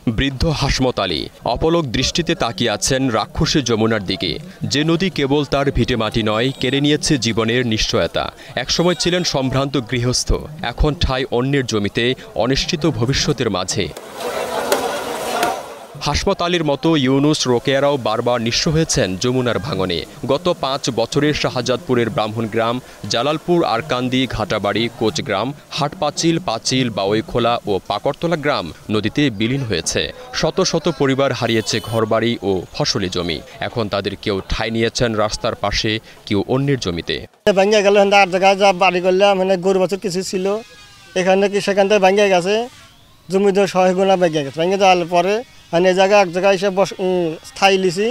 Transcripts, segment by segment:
বৃদ্ধ হাসমত আলী অপলক দৃষ্টিতে তাকিয়ে আছেন রাক্ষসী যমুনার দিকে। যে নদী কেবল তার ভিটেমাটি নয়, কেড়ে নিয়েছে জীবনের নিশ্চয়তা। একসময় ছিলেন সম্ভ্রান্ত গৃহস্থ, এখন ঠাঁই অন্যের জমিতে, অনিশ্চিত ভবিষ্যতের মাঝে। হাসমত আলীর মতো ইউনুস, রোকেয়ারাও বারবার নিঃস্ব হয়েছেন যমুনার ভাঙনে। গত 5 বছরে শাহজাদপুরের ব্রাহ্মণগ্রাম, জালালপুর, আরকান্দি, ঘাটাবাড়ি, কোচগ্রাম, হাটপাচিল, পাচিল, বাওইখোলা ও পাকড়তলা গ্রাম নদীতে বিলীন হয়েছে। শত শত পরিবার হারিয়েছে ঘরবাড়ি ও ফসলি জমি। এখন তাদের কেউ ঠাঁই নিয়েছেন রাস্তার পাশে, কেউ অন্যের জমিতে। ভেঙে গেল, আর জায়গায় যা বাড়ি করলাম, মানে গরু বছর কিছু ছিল, এখানে কি সেখান থেকে ভেঙে গেছে, জমিতে 100 গুণা ভেঙে গেছে। ভেঙে যাওয়ার পরে মানে এক জায়গায় এসে স্থায়ী লিছি,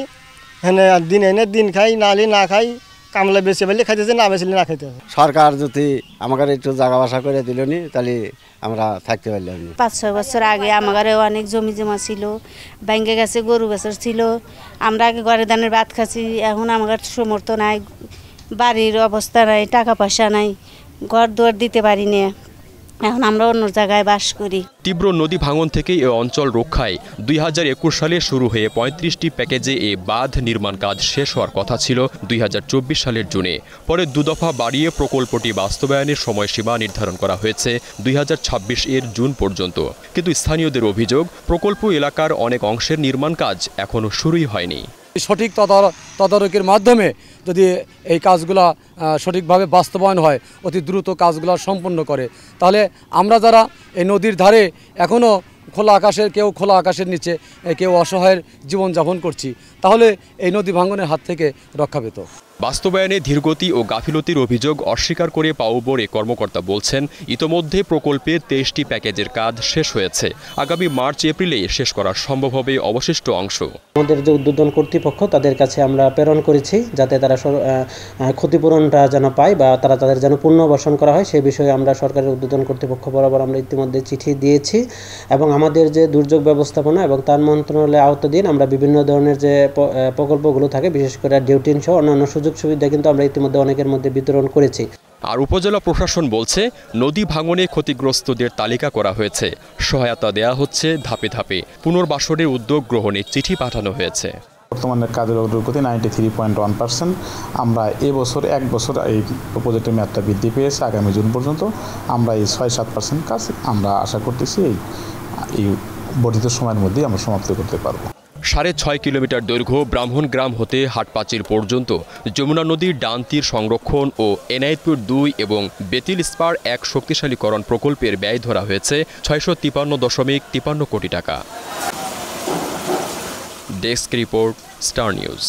এখানে দিন এনে দিন খাই, নালি না খাই, কামলা বেশি পেলে খাইতেছে, না বেশি না খাইতে হবে। সরকার যদি আমাদের একটু জায়গা বাসা করে দিল নি, তাহলে আমরা থাকতে পারলাম। 5-6 বছর আগে আমাদের অনেক জমি জমা ছিল, ভেঙে গেছে, গরু বছর ছিল। আমরা আগে ঘরে ধানের ভাত খাচ্ছি, এখন আমাদের সমর্থ নাই, বাড়ির অবস্থা নাই, টাকা পয়সা নাই, ঘর দুয়ার দিতে পারি না। এখন আমরা অন্য জায়গায় বাস করি। তীব্র নদী ভাঙন থেকে এ অঞ্চল রক্ষায় 2021 সালে শুরু হয়ে 35টি প্যাকেজে এ বাঁধ নির্মাণ কাজ শেষ হওয়ার কথা ছিল 2024 সালের জুনে। পরে 2 দফা বাড়িয়ে প্রকল্পটি বাস্তবায়নের সময়সীমা নির্ধারণ করা হয়েছে 2026 এর জুন পর্যন্ত। কিন্তু স্থানীয়দের অভিযোগ, প্রকল্প এলাকার অনেক অংশের নির্মাণ কাজ এখনও শুরুই হয়নি। সঠিক তদারকির মাধ্যমে যদি এই কাজগুলো সঠিকভাবে বাস্তবায়ন হয়, অতি দ্রুত কাজগুলো সম্পন্ন করে, তাহলে আমরা যারা এই নদীর ধারে এখনও কেউ খোলা আকাশের নিচে, কেউ অসহায়ের জীবনযাপন করছি, তাহলে এই নদী ভাঙনের হাত থেকে রক্ষা পেত। বাস্তবায়নে ধীরগতি ও গাফিলতির অভিযোগ অস্বীকার করে পাউবোর এ কর্মকর্তা বলছেন, ইতোমধ্যে প্রকল্পে 23টি প্যাকেজের কাজ শেষ হয়েছে। আগামী মার্চ-এপ্রিলে শেষ করা সম্ভব হবে অবশিষ্ট অংশ। আমাদের যে উদ্বোধন কর্তৃপক্ষ, তাদের কাছে আমরা প্রেরণ করেছি, যাতে তারা ক্ষতিপূরণটা যেন পায় বা তাদের যেন পুনর্বাসন করা হয়, সেই বিষয়ে আমরা সরকারের উদ্বোধন কর্তৃপক্ষ বরাবর আমরা ইতিমধ্যে চিঠি দিয়েছি। এবং আমাদের যে দুর্যোগ ব্যবস্থাপনা এবং তার মন্ত্রণালয়ের আওতাধীন আমরা বিভিন্ন ধরনের যে প্রকল্পগুলো থাকে, বিশেষ করে ডিউটিন সহ অন্যান্য সুযোগ সুবিধা কিন্তু আমরা ইতিমধ্যে অনেকের মধ্যে বিতরণ করেছি। আর উপজেলা প্রশাসন বলছে, নদী ভাঙনে ক্ষতিগ্রস্তদের তালিকা করা হয়েছে, সহায়তা দেয়া হচ্ছে ধাপে ধাপে। পুনর্বাসনের উদ্যোগ গ্রহণে চিঠি পাঠানো হয়েছে। বর্তমানে কাজের অগ্রগতি 93.1%। আমরা এবছর 1 বছর এই প্রজেক্টের মেয়াদটা বৃদ্ধি পেয়েছে। আগামী জুন পর্যন্ত আমরা এই 6-7% কাজ আমরা আশা করতেছি এই বর্ধিত সময়ের মধ্যেই আমরা সমাপ্ত করতে পারবো। 6.5 কিলোমিটার দৈর্ঘ্য ব্রাহ্মণগ্রাম হতে হাটপাচিল পর্যন্ত যমুনা নদীর ডান তীর সংরক্ষণ ও এনায়েতপুর 2 এবং বেতিল স্পার 1 শক্তিশালীকরণ প্রকল্পের ব্যয় ধরা হয়েছে 653.53 কোটি টাকা। Desk report, star news.